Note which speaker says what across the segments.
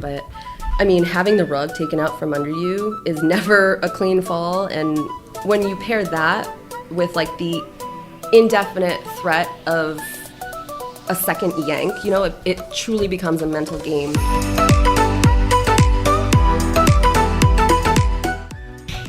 Speaker 1: But I mean, having the rug taken out from under you is never a clean fall, and when you pair that with like the indefinite threat of a second yank, you know, it truly becomes a mental game.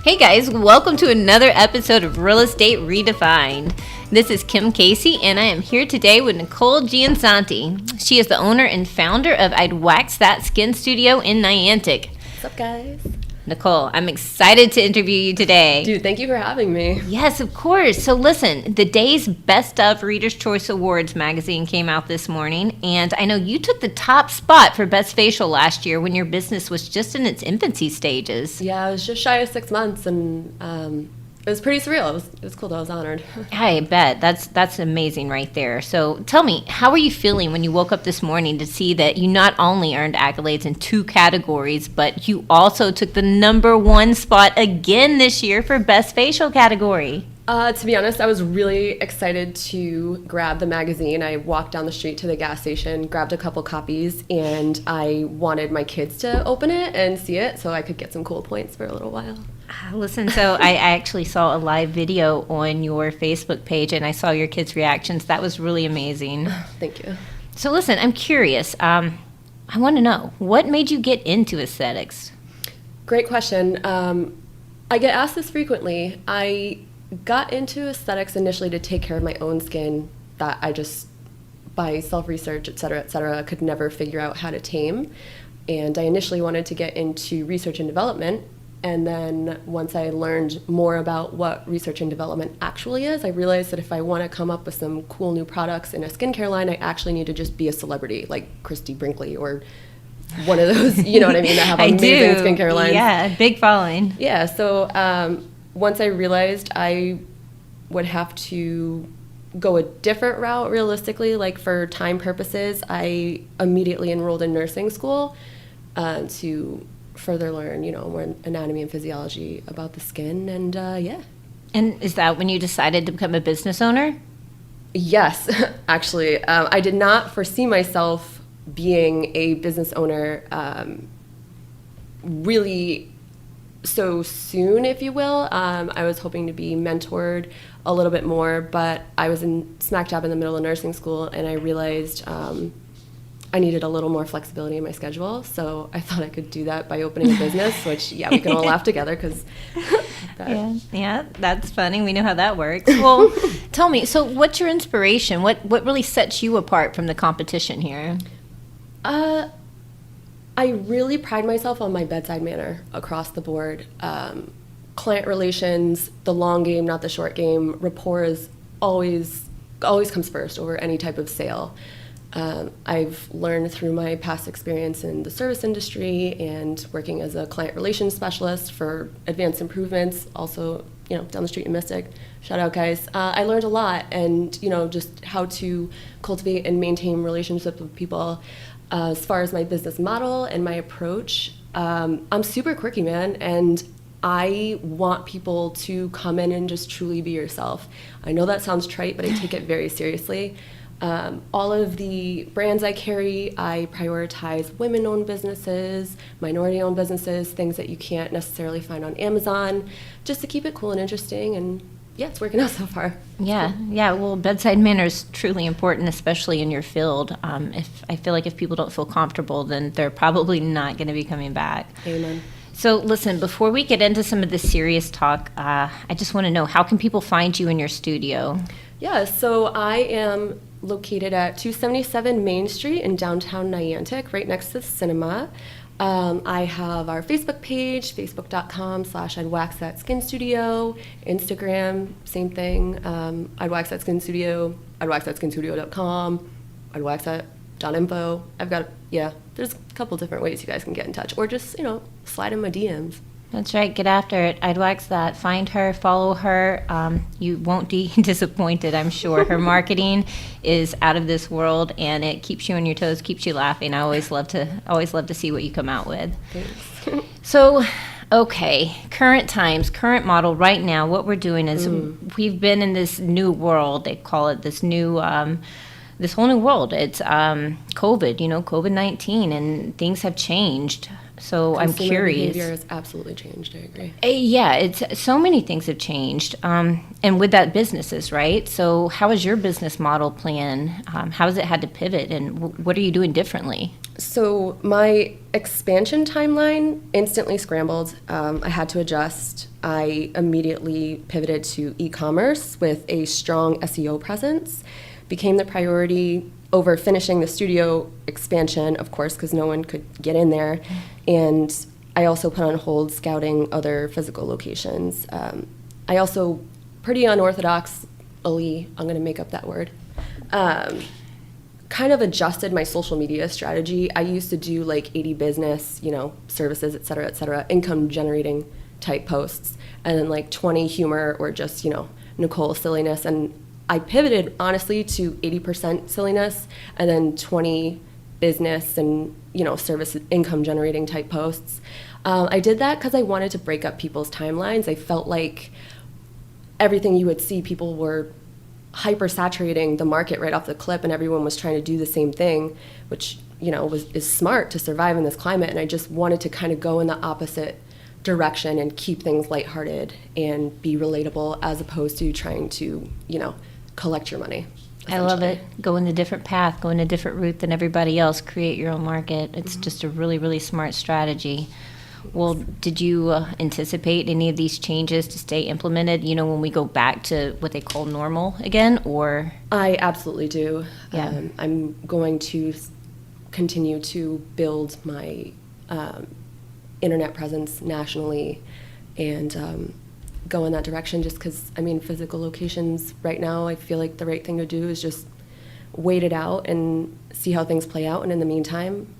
Speaker 2: Hey guys, welcome to another episode of Real Estate Redefined. This is Kim Casey, and I am here today with Nicole Giansanti. She is the owner and founder of I'd Wax That Skin Studio in Niantic.
Speaker 1: What's up, guys?
Speaker 2: Nicole, I'm excited to interview you today.
Speaker 1: Dude, thank you for having me.
Speaker 2: Yes, of course. So listen, the day's Best of Reader's Choice Awards magazine came out this morning, and I know you took the top spot for Best Facial last year when your business was just in its infancy stages.
Speaker 1: Yeah, I was just shy of 6 months, and it was pretty surreal. It was cool. I was honored.
Speaker 2: I bet. That's amazing right there. So tell me, how were you feeling when you woke up this morning to see that you not only earned accolades in 2 categories, but you also took the #1 spot again this year for Best Facial category?
Speaker 1: To be honest, I was really excited to grab the magazine. I walked down the street to the gas station, grabbed a couple copies, and I wanted my kids to open it and see it so I could get some cool points for a little while.
Speaker 2: Listen, so I actually saw a live video on your Facebook page, and I saw your kids' reactions. That was really amazing.
Speaker 1: Thank you.
Speaker 2: So listen, I'm curious. I want to know, what made you get into aesthetics?
Speaker 1: Great question. I get asked this frequently. I got into aesthetics initially to take care of my own skin that I just, by self-research, et cetera, could never figure out how to tame. And I initially wanted to get into research and development. And then once I learned more about what research and development actually is, I realized that if I want to come up with some cool new products in a skincare line, I actually need to just be a celebrity like Christy Brinkley or one of those, you know what I mean, that have amazing skincare lines.
Speaker 2: Yeah, big following.
Speaker 1: Yeah, so once I realized I would have to go a different route realistically, like for time purposes, I immediately enrolled in nursing school to further learn, you know, more anatomy and physiology about the skin, and yeah.
Speaker 2: And is that when you decided to become a business owner?
Speaker 1: Yes, actually. I did not foresee myself being a business owner really so soon, if you will. I was hoping to be mentored a little bit more, but I was smack dab in the middle of nursing school, and I realized I needed a little more flexibility in my schedule, so I thought I could do that by opening a business, which, yeah, we can all laugh together because
Speaker 2: yeah, that's funny. We know how that works. Well, tell me, so what's your inspiration? What really sets you apart from the competition here?
Speaker 1: I really pride myself on my bedside manner across the board. Client relations, the long game, not the short game. Rapport is always comes first over any type of sale. I've learned through my past experience in the service industry and working as a client relations specialist for advanced improvements, also, you know, down the street in Mystic. Shout out, guys. I learned a lot, and, you know, just how to cultivate and maintain relationships with people. As far as my business model and my approach, I'm super quirky, man, and I want people to come in and just truly be yourself. I know that sounds trite, but I take it very seriously. All of the brands I carry, I prioritize women-owned businesses, minority-owned businesses, things that you can't necessarily find on Amazon, just to keep it cool and interesting, and yeah, it's working out so far.
Speaker 2: Yeah, well, bedside manner is truly important, especially in your field. I feel like if people don't feel comfortable, then they're probably not going to be coming back.
Speaker 1: Amen.
Speaker 2: So listen, before we get into some of the serious talk, I just want to know, how can people find you in your studio?
Speaker 1: Yeah, so I am located at 277 Main Street in downtown Niantic, right next to the cinema. I have our Facebook page, facebook.com/I'dWaxThatSkinStudio, Instagram, same thing, I'd Wax That Skin Studio, I'dWaxThatSkinStudio.com, I'dWaxThat.info. There's a couple different ways you guys can get in touch, or just, you know, slide in my DMs.
Speaker 2: That's right. Get after it. I'd Wax That. Find her, follow her. You won't be disappointed, I'm sure. Her marketing is out of this world, and it keeps you on your toes, keeps you laughing. I always love to see what you come out with.
Speaker 1: Thanks.
Speaker 2: So, okay, current times, current model right now. What we're doing is we've been in this new world. They call it this new this whole new world. It's COVID, COVID-19, and things have changed. So I'm
Speaker 1: Consumer
Speaker 2: curious.
Speaker 1: behavior has absolutely changed. I agree.
Speaker 2: Yeah, it's so many things have changed, and with that, businesses, right? So how is your business model plan? How has it had to pivot, and what are you doing differently?
Speaker 1: So my expansion timeline instantly scrambled. I had to adjust. I immediately pivoted to e-commerce with a strong SEO presence. Became the priority over finishing the studio expansion, of course, because no one could get in there. And I also put on hold scouting other physical locations. I also, pretty unorthodoxly, I'm going to make up that word, kind of adjusted my social media strategy. I used to do like 80 business, services, et cetera, income generating type posts, and then like 20 humor or just, Nicole silliness. And I pivoted honestly to 80% silliness and then 20 business and, service income generating type posts. I did that because I wanted to break up people's timelines. I felt like everything you would see, people were hyper saturating the market right off the clip, and everyone was trying to do the same thing, which is smart to survive in this climate. And I just wanted to kind of go in the opposite direction and keep things lighthearted and be relatable, as opposed to trying to collect your money.
Speaker 2: I love it. Go in a different path, go in a different route than everybody else, create your own market. It's just a really, really smart strategy. Well, did you anticipate any of these changes to stay implemented, when we go back to what they call normal again, or?
Speaker 1: I absolutely do.
Speaker 2: Yeah.
Speaker 1: I'm going to continue to build my internet presence nationally and go in that direction, just because, physical locations right now, I feel like the right thing to do is just wait it out and see how things play out. And in the meantime,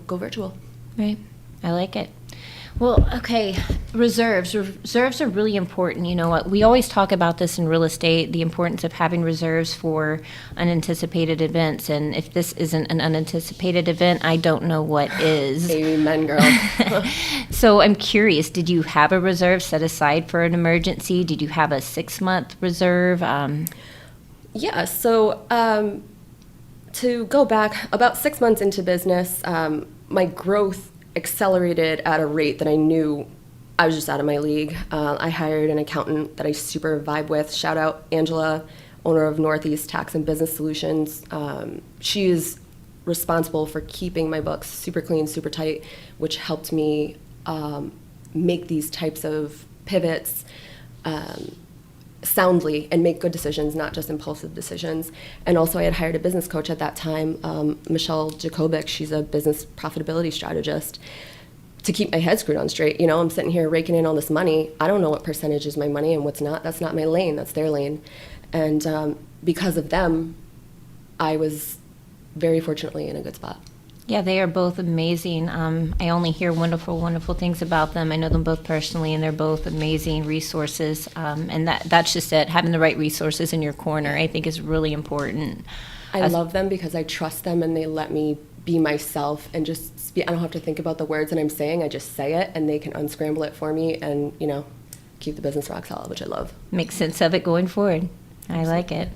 Speaker 1: go virtual.
Speaker 2: Right. I like it. Well, okay, reserves. Reserves are really important. We always talk about this in real estate, the importance of having reserves for unanticipated events. And if this isn't an unanticipated event, I don't know what is.
Speaker 1: Amen, girl.
Speaker 2: So I'm curious, did you have a reserve set aside for an emergency? Did you have a 6-month reserve?
Speaker 1: Yeah, so to go back, about 6 months into business, my growth accelerated at a rate that I knew I was just out of my league. I hired an accountant that I super vibe with. Shout out Angela, owner of Northeast Tax and Business Solutions. She is responsible for keeping my books super clean, super tight, which helped me make these types of pivots soundly and make good decisions, not just impulsive decisions. And also I had hired a business coach at that time, Michelle Jacobic. She's a business profitability strategist, to keep my head screwed on straight. I'm sitting here raking in all this money. I don't know what percentage is my money and what's not. That's not my lane, that's their lane. And because of them, I was very fortunately in a good spot.
Speaker 2: Yeah, they are both amazing. I only hear wonderful, wonderful things about them. I know them both personally, and they're both amazing resources. And that's just it. Having the right resources in your corner, I think, is really important.
Speaker 1: I love them because I trust them, and they let me be myself and just speak. I don't have to think about the words that I'm saying. I just say it, and they can unscramble it for me and, keep the business rock solid, which I love.
Speaker 2: Make sense of it going forward. I like it.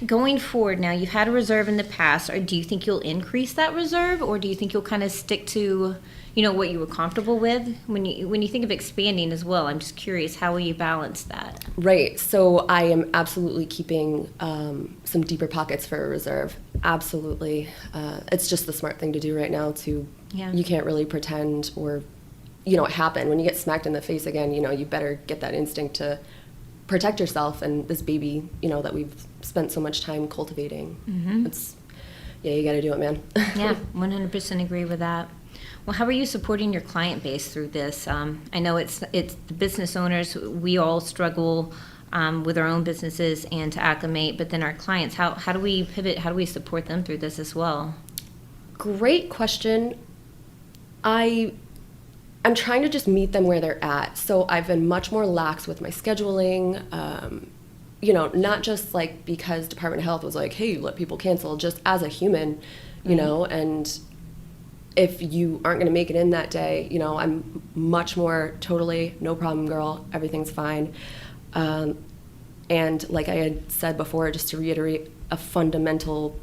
Speaker 2: Going forward now, you've had a reserve in the past. Or do you think you'll increase that reserve, or do you think you'll kind of stick to, what you were comfortable with? When you think of expanding as well, I'm just curious, how will you balance that?
Speaker 1: Right. So I am absolutely keeping some deeper pockets for a reserve. Absolutely. It's just the smart thing to do right now. You can't really pretend or, it happened. When you get smacked in the face again, you better get that instinct to protect yourself and this baby, that we've spent so much time cultivating.
Speaker 2: Mm-hmm.
Speaker 1: You got to do it, man.
Speaker 2: Yeah, 100% agree with that. Well, how are you supporting your client base through this? I know it's the business owners. We all struggle with our own businesses and to acclimate, but then our clients, how do we pivot? How do we support them through this as well?
Speaker 1: Great question. I'm trying to just meet them where they're at. So I've been much more lax with my scheduling, not just like because Department of Health was like, hey, let people cancel, just as a human, and if you aren't going to make it in that day, I'm much more totally, no problem, girl, everything's fine. And like I had said before, just to reiterate a fundamental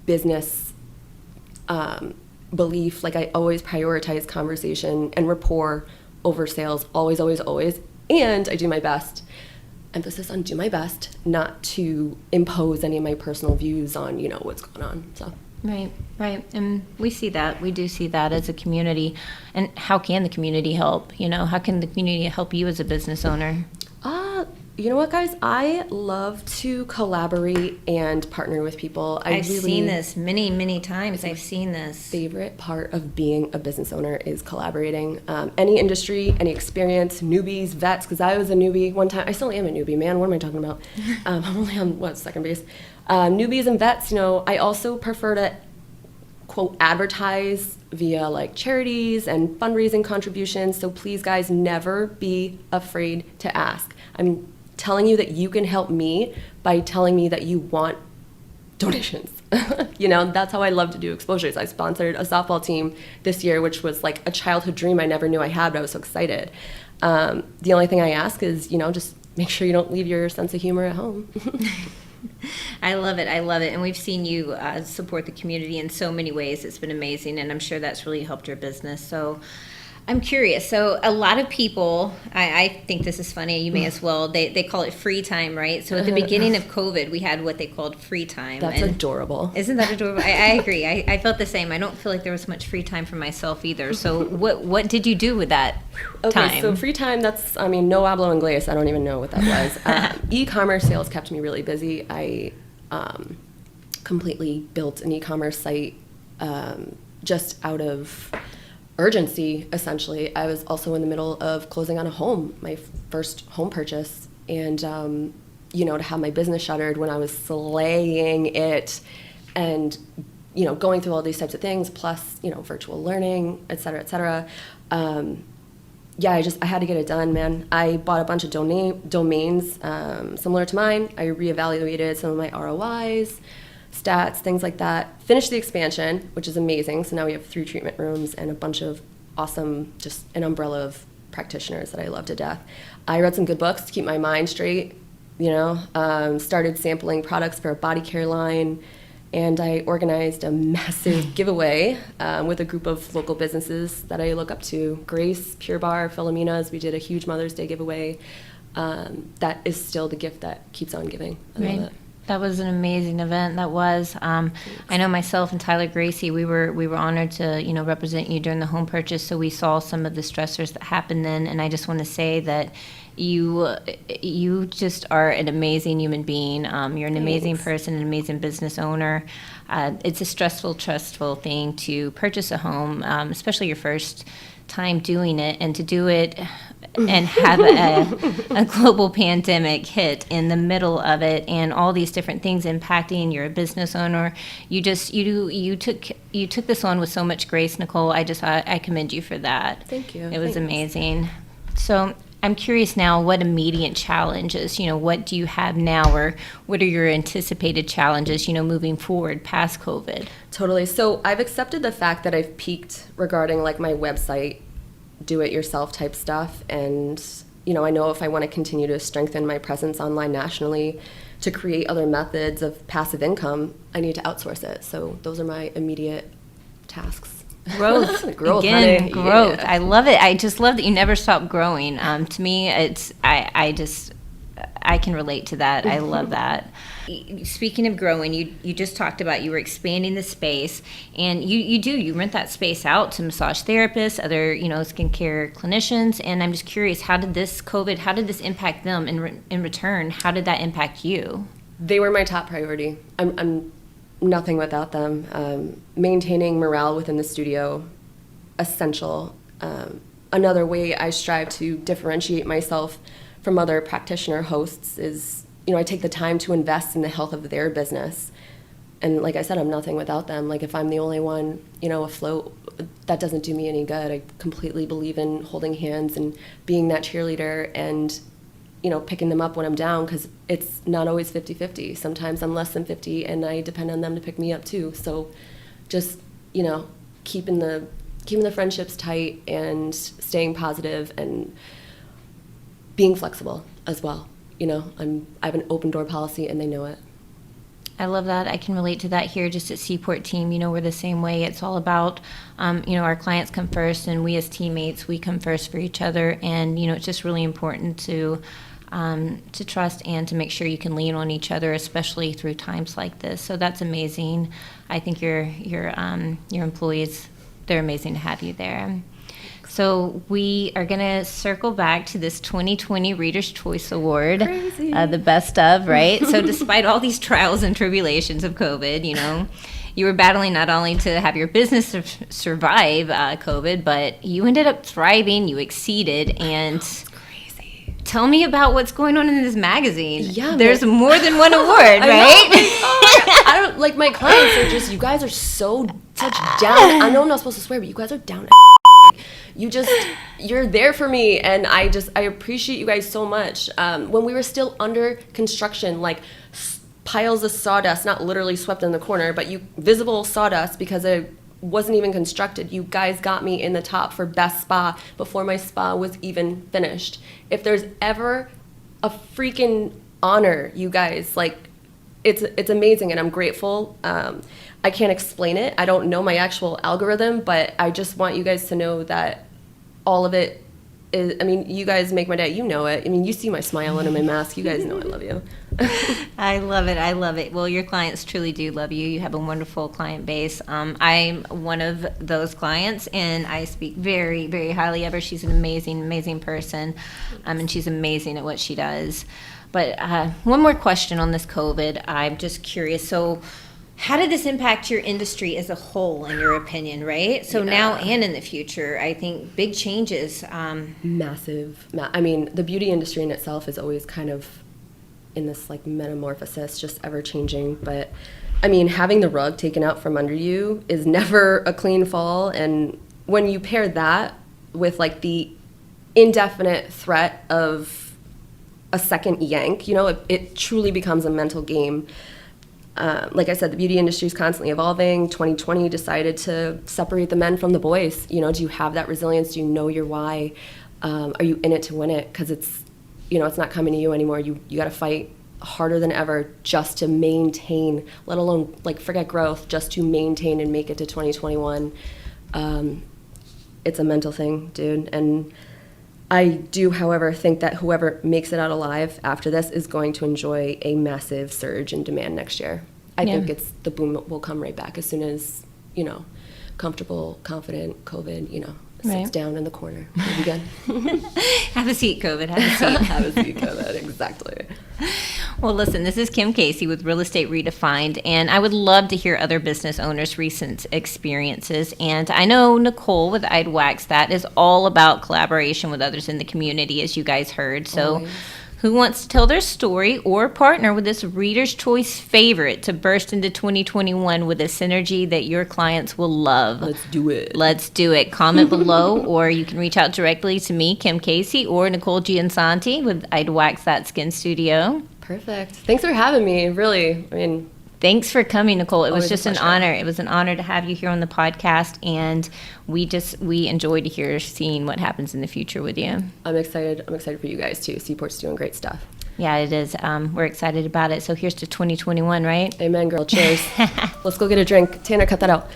Speaker 1: business belief. Like, I always prioritize conversation and rapport over sales, always, always, always. And I do my best, emphasis on do my best, not to impose any of my personal views on, what's going on. So.
Speaker 2: Right. And we see that. We do see that as a community. And how can the community help? How can the community help you as a business owner?
Speaker 1: You know what, guys? I love to collaborate and partner with people.
Speaker 2: I've seen this many, many times. I've seen this.
Speaker 1: Favorite part of being a business owner is collaborating. Any industry, any experience, newbies, vets, because I was a newbie one time. I still am a newbie, man. What am I talking about? I'm only on, second base? Newbies and vets, I also prefer to, quote, advertise via like charities and fundraising contributions. So please, guys, never be afraid to ask. I'm telling you that you can help me by telling me that you want donations. That's how I love to do exposures. I sponsored a softball team this year, which was like a childhood dream I never knew I had, but I was so excited. The only thing I ask is, just make sure you don't leave your sense of humor at home.
Speaker 2: I love it. And we've seen you support the community in so many ways. It's been amazing, and I'm sure that's really helped your business. So I'm curious. So a lot of people, I think this is funny, you may as well, they call it free time, right? So at the beginning of COVID, we had what they called free time.
Speaker 1: That's adorable.
Speaker 2: Isn't that adorable? I agree. I felt the same. I don't feel like there was much free time for myself either. So what did you do with that time?
Speaker 1: Okay, so free time, that's, no hablo inglés. I don't even know what that was. E-commerce sales kept me really busy. I completely built an e-commerce site just out of urgency, essentially. I was also in the middle of closing on a home, my first home purchase, and to have my business shuttered when I was slaying it, and going through all these types of things, plus virtual learning, et cetera, et cetera. I had to get it done, man. I bought a bunch of domains similar to mine. I reevaluated some of my ROIs, stats, things like that. Finished the expansion, which is amazing. So now we have 3 treatment rooms and a bunch of awesome, just an umbrella of practitioners that I love to death. I read some good books to keep my mind straight, started sampling products for a body care line, and I organized a massive giveaway with a group of local businesses that I look up to. Grace, Pure Barre, Philomena's. We did a huge Mother's Day giveaway. That is still the gift that keeps on giving. I love it.
Speaker 2: That was an amazing event. That was. I know myself and Tyler Gracie, we were honored to represent you during the home purchase. So we saw some of the stressors that happened then, and I just want to say that you just are an amazing human being. You're an amazing person, an amazing business owner. It's a stressful thing to purchase a home, especially your first time doing it, and to do it and have a global pandemic hit in the middle of it, and all these different things impacting. You're a business owner. You took this on with so much grace, Nicole. I commend you for that.
Speaker 1: Thank you.
Speaker 2: It was amazing. So I'm curious now, what immediate challenges, what do you have now, or what are your anticipated challenges, moving forward past COVID?
Speaker 1: Totally. So I've accepted the fact that I've peaked regarding like my website, do-it-yourself type stuff, and I know if I want to continue to strengthen my presence online nationally, to create other methods of passive income, I need to outsource it. So those are my immediate tasks.
Speaker 2: Growth.
Speaker 1: Growth,
Speaker 2: Again,
Speaker 1: honey.
Speaker 2: growth.
Speaker 1: Yeah.
Speaker 2: I love it. I just love that you never stop growing. To me, I can relate to that. I love that. Speaking of growing, you just talked about you were expanding the space, and you rent that space out to massage therapists, other skincare clinicians, and I'm just curious, how did this impact them in return? How did that impact you?
Speaker 1: They were my top priority. I'm nothing without them. Maintaining morale within the studio, essential. Another way I strive to differentiate myself from other practitioner hosts is, I take the time to invest in the health of their business. And like I said, I'm nothing without them. Like if I'm the only one, afloat, that doesn't do me any good. I completely believe in holding hands and being that cheerleader and, picking them up when I'm down, because it's not always 50-50. Sometimes I'm less than 50 and I depend on them to pick me up too. So just, keeping the friendships tight and staying positive and being flexible as well. I have an open door policy and they know it.
Speaker 2: I love that. I can relate to that here just at Seaport Team. We're the same way. It's all about, our clients come first, and we as teammates, we come first for each other. And, it's just really important to trust and to make sure you can lean on each other, especially through times like this. So that's amazing. I think your employees, they're amazing to have you there. So we are going to circle back to this 2020 Reader's Choice Award, the best of, right? So despite all these trials and tribulations of COVID, you were battling not only to have your business survive COVID, but you ended up thriving, you exceeded, and tell me about what's going on in this magazine.
Speaker 1: Yeah,
Speaker 2: there's more than one award, right?
Speaker 1: I don't like my clients are just, you guys are such down. I know I'm not supposed to swear, but you guys are down. You're there for me, and I appreciate you guys so much. When we were still under construction, like piles of sawdust, not literally swept in the corner, but visible sawdust because it wasn't even constructed. You guys got me in the top for best spa before my spa was even finished. If there's ever a freaking honor, you guys, like, it's amazing, and I'm grateful. I can't explain it. I don't know my actual algorithm, but I just want you guys to know that all of it is, you guys make my day. You know it. You see my smile under my mask. You guys know I love you.
Speaker 2: I love it. I love it. Well, your clients truly do love you. You have a wonderful client base. I'm one of those clients, and I speak very, very highly of her. She's an amazing, amazing person, and she's amazing at what she does. But one more question on this COVID. I'm just curious. So how did this impact your industry as a whole, in your opinion, right? So now and in the future, I think big changes.
Speaker 1: Massive. The beauty industry in itself is always kind of in this like metamorphosis, just ever changing. But having the rug taken out from under you is never a clean fall. And when you pair that with like the indefinite threat of a second yank, it truly becomes a mental game. Like I said, the beauty industry is constantly evolving. 2020 decided to separate the men from the boys. Do you have that resilience? Do you know your why? Are you in it to win it? Because it's not coming to you anymore. You got to fight harder than ever just to maintain, let alone like forget growth, just to maintain and make it to 2021. It's a mental thing, dude. And I do, however, think that whoever makes it out alive after this is going to enjoy a massive surge in demand next year. I think the boom will come right back as soon as, comfortable, confident, COVID, sits down in the corner. We'll be good.
Speaker 2: Have a seat, COVID. Have a seat.
Speaker 1: Have a seat, COVID. Exactly.
Speaker 2: Well, listen, this is Kim Casey with Real Estate Redefined, and I would love to hear other business owners' recent experiences. And I know Nicole with I'd Wax That is all about collaboration with others in the community, as you guys heard. So
Speaker 1: always.
Speaker 2: Who wants to tell their story or partner with this Reader's Choice favorite to burst into 2021 with a synergy that your clients will love?
Speaker 1: Let's do it.
Speaker 2: Let's do it. Comment below, or you can reach out directly to me, Kim Casey, or Nicole Giansanti with I'd Wax That Skin Studio.
Speaker 1: Perfect. Thanks for having me. Really,
Speaker 2: Thanks for coming, Nicole. It was just an
Speaker 1: pleasure.
Speaker 2: honor. It was an honor to have you here on the podcast, and we enjoy to hear seeing what happens in the future with you.
Speaker 1: I'm excited. I'm excited for you guys too. Seaport's doing great stuff.
Speaker 2: Yeah, it is. We're excited about it. So here's to 2021, right?
Speaker 1: Amen, girl. Cheers. Let's go get a drink. Tanner, cut that out.